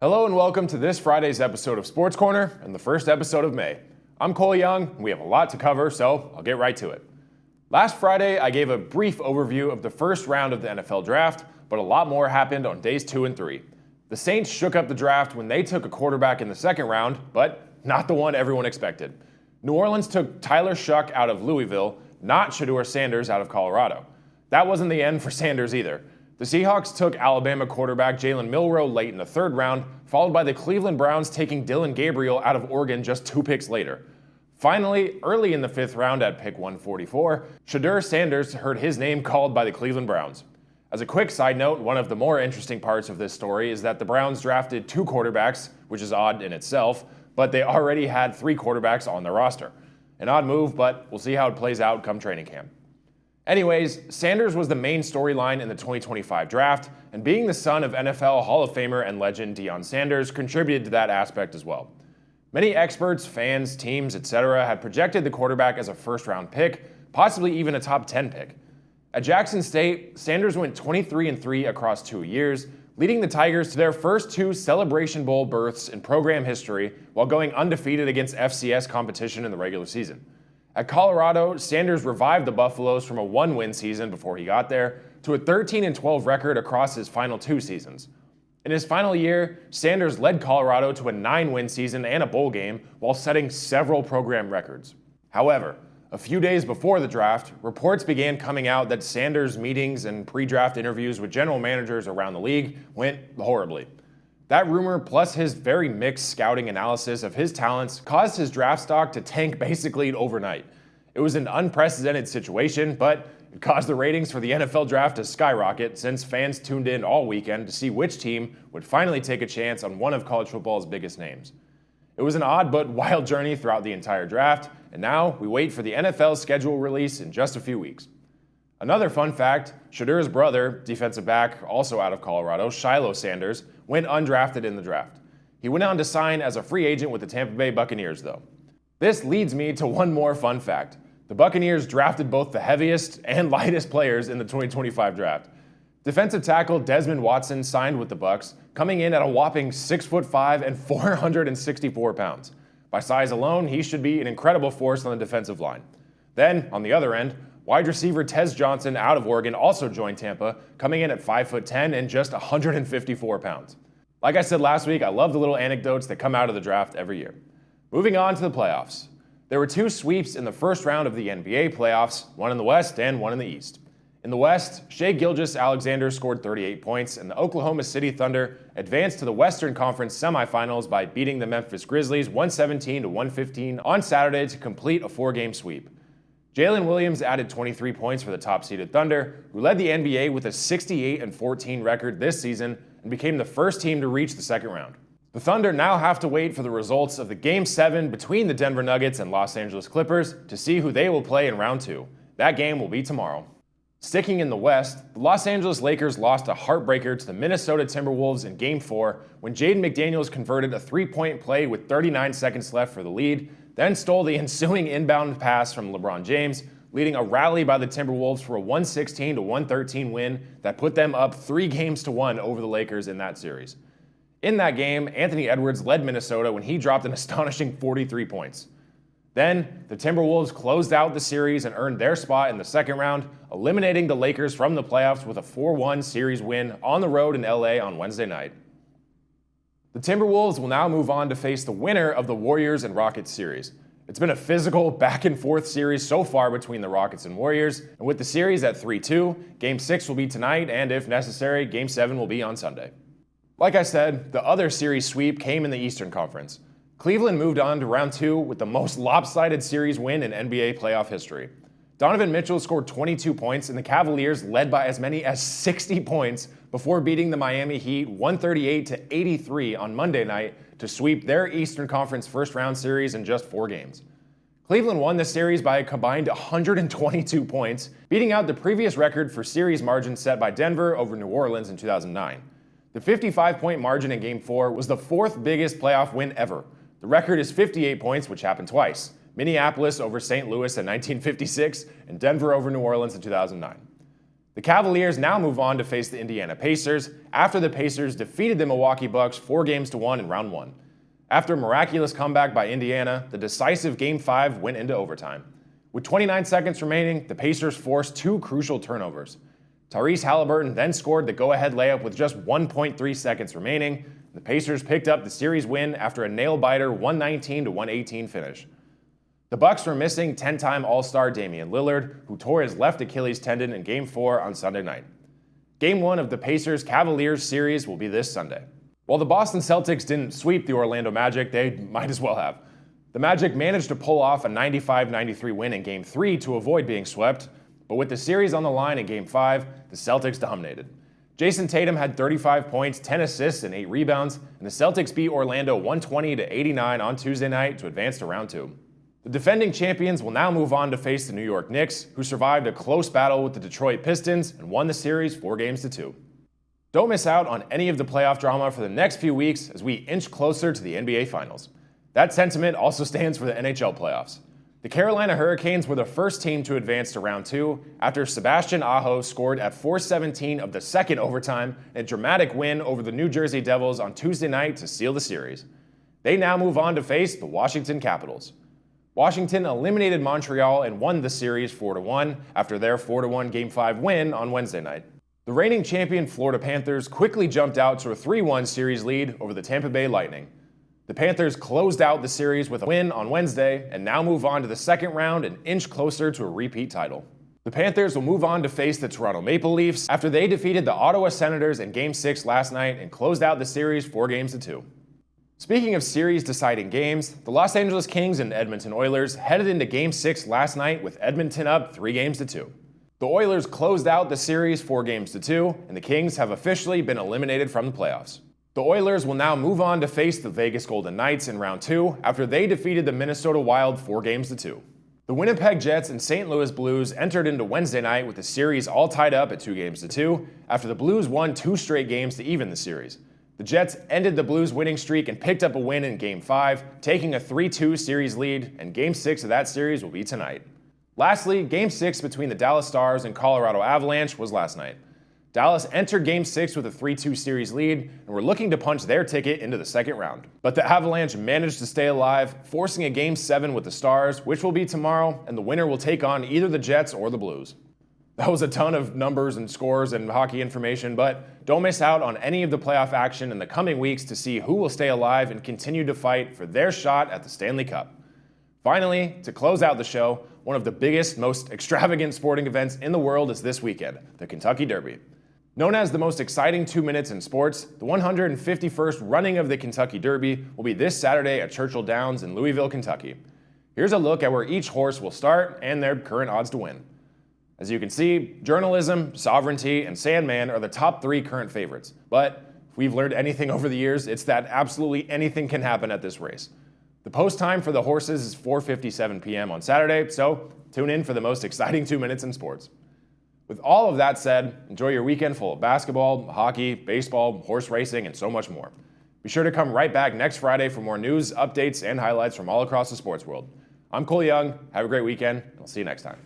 Hello and welcome to this Friday's episode of Sports Corner and the first episode of May. I'm Cole Young, and we have a lot to cover, so I'll get right to it. Last Friday, I gave a brief overview of the first round of the NFL Draft, but a lot more happened on days 2 and 3. The Saints shook up the draft when they took a quarterback in the second round, but not the one everyone expected. New Orleans took Tyler Shuck out of Louisville, not Shedeur Sanders out of Colorado. That wasn't the end for Sanders either. The Seahawks took Alabama quarterback Jalen Milroe late in the third round, followed by the Cleveland Browns taking Dillon Gabriel out of Oregon just 2 picks later. Finally, early in the 5th round at pick 144, Shedeur Sanders heard his name called by the Cleveland Browns. As a quick side note, one of the more interesting parts of this story is that the Browns drafted 2 quarterbacks, which is odd in itself, but they already had 3 quarterbacks on their roster. An odd move, but we'll see how it plays out come training camp. Anyways, Sanders was the main storyline in the 2025 draft, and being the son of NFL Hall of Famer and legend Deion Sanders contributed to that aspect as well. Many experts, fans, teams, etc. had projected the quarterback as a first-round pick, possibly even a top 10 pick. At Jackson State, Sanders went 23-3 across 2 years, leading the Tigers to their first 2 Celebration Bowl berths in program history while going undefeated against FCS competition in the regular season. At Colorado, Sanders revived the Buffaloes from a 1-win season before he got there to a 13-12 record across his final 2 seasons. In his final year, Sanders led Colorado to a 9-win season and a bowl game while setting several program records. However, a few days before the draft, reports began coming out that Sanders' meetings and pre-draft interviews with general managers around the league went horribly. That rumor, plus his very mixed scouting analysis of his talents, caused his draft stock to tank basically overnight. It was an unprecedented situation, but it caused the ratings for the NFL Draft to skyrocket since fans tuned in all weekend to see which team would finally take a chance on one of college football's biggest names. It was an odd but wild journey throughout the entire draft, and now we wait for the NFL schedule release in just a few weeks. Another fun fact, Shedeur's brother, defensive back, also out of Colorado, Shiloh Sanders, went undrafted in the draft. He went on to sign as a free agent with the Tampa Bay Buccaneers, though. This leads me to one more fun fact. The Buccaneers drafted both the heaviest and lightest players in the 2025 draft. Defensive tackle Desmond Watson signed with the Bucs, coming in at a whopping 6'5" and 464 pounds. By size alone, he should be an incredible force on the defensive line. Then, on the other end, wide receiver Tez Johnson out of Oregon also joined Tampa, coming in at 5'10" and just 154 pounds. Like I said last week, I love the little anecdotes that come out of the draft every year. Moving on to the playoffs. There were 2 sweeps in the first round of the NBA playoffs, one in the West and one in the East. In the West, Shai Gilgeous-Alexander scored 38 points, and the Oklahoma City Thunder advanced to the Western Conference semifinals by beating the Memphis Grizzlies 117-115 on Saturday to complete a 4-game sweep. Jalen Williams added 23 points for the top-seeded Thunder, who led the NBA with a 68-14 record this season and became the first team to reach the second round. The Thunder now have to wait for the results of the Game 7 between the Denver Nuggets and Los Angeles Clippers to see who they will play in round 2. That game will be tomorrow. Sticking in the West, the Los Angeles Lakers lost a heartbreaker to the Minnesota Timberwolves in Game 4 when Jaden McDaniels converted a 3-point play with 39 seconds left for the lead, then stole the ensuing inbound pass from LeBron James, leading a rally by the Timberwolves for a 116-113 win that put them up 3-1 over the Lakers in that series. In that game, Anthony Edwards led Minnesota when he dropped an astonishing 43 points. Then, the Timberwolves closed out the series and earned their spot in the second round, eliminating the Lakers from the playoffs with a 4-1 series win on the road in LA on Wednesday night. The Timberwolves will now move on to face the winner of the Warriors and Rockets series. It's been a physical, back-and-forth series so far between the Rockets and Warriors, and with the series at 3-2, Game 6 will be tonight, and if necessary, Game 7 will be on Sunday. Like I said, the other series sweep came in the Eastern Conference. Cleveland moved on to round 2 with the most lopsided series win in NBA playoff history. Donovan Mitchell scored 22 points, and the Cavaliers led by as many as 60 points before beating the Miami Heat 138-83 on Monday night to sweep their Eastern Conference first-round series in just 4 games. Cleveland won the series by a combined 122 points, beating out the previous record for series margin set by Denver over New Orleans in 2009. The 55-point margin in Game 4 was the 4th biggest playoff win ever. The record is 58 points, which happened twice. Minneapolis over St. Louis in 1956 and Denver over New Orleans in 2009. The Cavaliers now move on to face the Indiana Pacers after the Pacers defeated the Milwaukee Bucks 4-1 in round 1. After a miraculous comeback by Indiana, the decisive Game 5 went into overtime. With 29 seconds remaining, the Pacers forced 2 crucial turnovers. Tyrese Halliburton then scored the go-ahead layup with just 1.3 seconds remaining. The Pacers picked up the series win after a nail-biter 119-118 finish. The Bucks were missing 10-time All-Star Damian Lillard, who tore his left Achilles tendon in Game 4 on Sunday night. Game 1 of the Pacers-Cavaliers series will be this Sunday. While the Boston Celtics didn't sweep the Orlando Magic, they might as well have. The Magic managed to pull off a 95-93 win in Game 3 to avoid being swept, but with the series on the line in Game 5, the Celtics dominated. Jason Tatum had 35 points, 10 assists, and 8 rebounds, and the Celtics beat Orlando 120-89 on Tuesday night to advance to round 2. The defending champions will now move on to face the New York Knicks, who survived a close battle with the Detroit Pistons and won the series 4-2. Don't miss out on any of the playoff drama for the next few weeks as we inch closer to the NBA Finals. That sentiment also stands for the NHL playoffs. The Carolina Hurricanes were the first team to advance to round 2 after Sebastian Aho scored at 4:17 of the second overtime in a dramatic win over the New Jersey Devils on Tuesday night to seal the series. They now move on to face the Washington Capitals. Washington eliminated Montreal and won the series 4-1 after their 4-1 Game 5 win on Wednesday night. The reigning champion Florida Panthers quickly jumped out to a 3-1 series lead over the Tampa Bay Lightning. The Panthers closed out the series with a win on Wednesday and now move on to the second round and inch closer to a repeat title. The Panthers will move on to face the Toronto Maple Leafs after they defeated the Ottawa Senators in Game 6 last night and closed out the series 4-2. Speaking of series-deciding games, the Los Angeles Kings and Edmonton Oilers headed into Game 6 last night with Edmonton up 3-2. The Oilers closed out the series 4-2, and the Kings have officially been eliminated from the playoffs. The Oilers will now move on to face the Vegas Golden Knights in round 2 after they defeated the Minnesota Wild 4-2. The Winnipeg Jets and St. Louis Blues entered into Wednesday night with the series all tied up at 2-2 after the Blues won 2 straight games to even the series. The Jets ended the Blues' winning streak and picked up a win in Game 5, taking a 3-2 series lead, and Game 6 of that series will be tonight. Lastly, Game 6 between the Dallas Stars and Colorado Avalanche was last night. Dallas entered Game 6 with a 3-2 series lead and were looking to punch their ticket into the second round. But the Avalanche managed to stay alive, forcing a Game 7 with the Stars, which will be tomorrow, and the winner will take on either the Jets or the Blues. That was a ton of numbers and scores and hockey information, but don't miss out on any of the playoff action in the coming weeks to see who will stay alive and continue to fight for their shot at the Stanley Cup. Finally, to close out the show, one of the biggest, most extravagant sporting events in the world is this weekend, the Kentucky Derby. Known as the most exciting 2 minutes in sports, the 151st running of the Kentucky Derby will be this Saturday at Churchill Downs in Louisville, Kentucky. Here's a look at where each horse will start and their current odds to win. As you can see, Journalism, Sovereignty, and Sandman are the top 3 current favorites. But if we've learned anything over the years, it's that absolutely anything can happen at this race. The post time for the horses is 4:57 p.m. on Saturday, so tune in for the most exciting 2 minutes in sports. With all of that said, enjoy your weekend full of basketball, hockey, baseball, horse racing, and so much more. Be sure to come right back next Friday for more news, updates, and highlights from all across the sports world. I'm Cole Young. Have a great weekend, and I'll see you next time.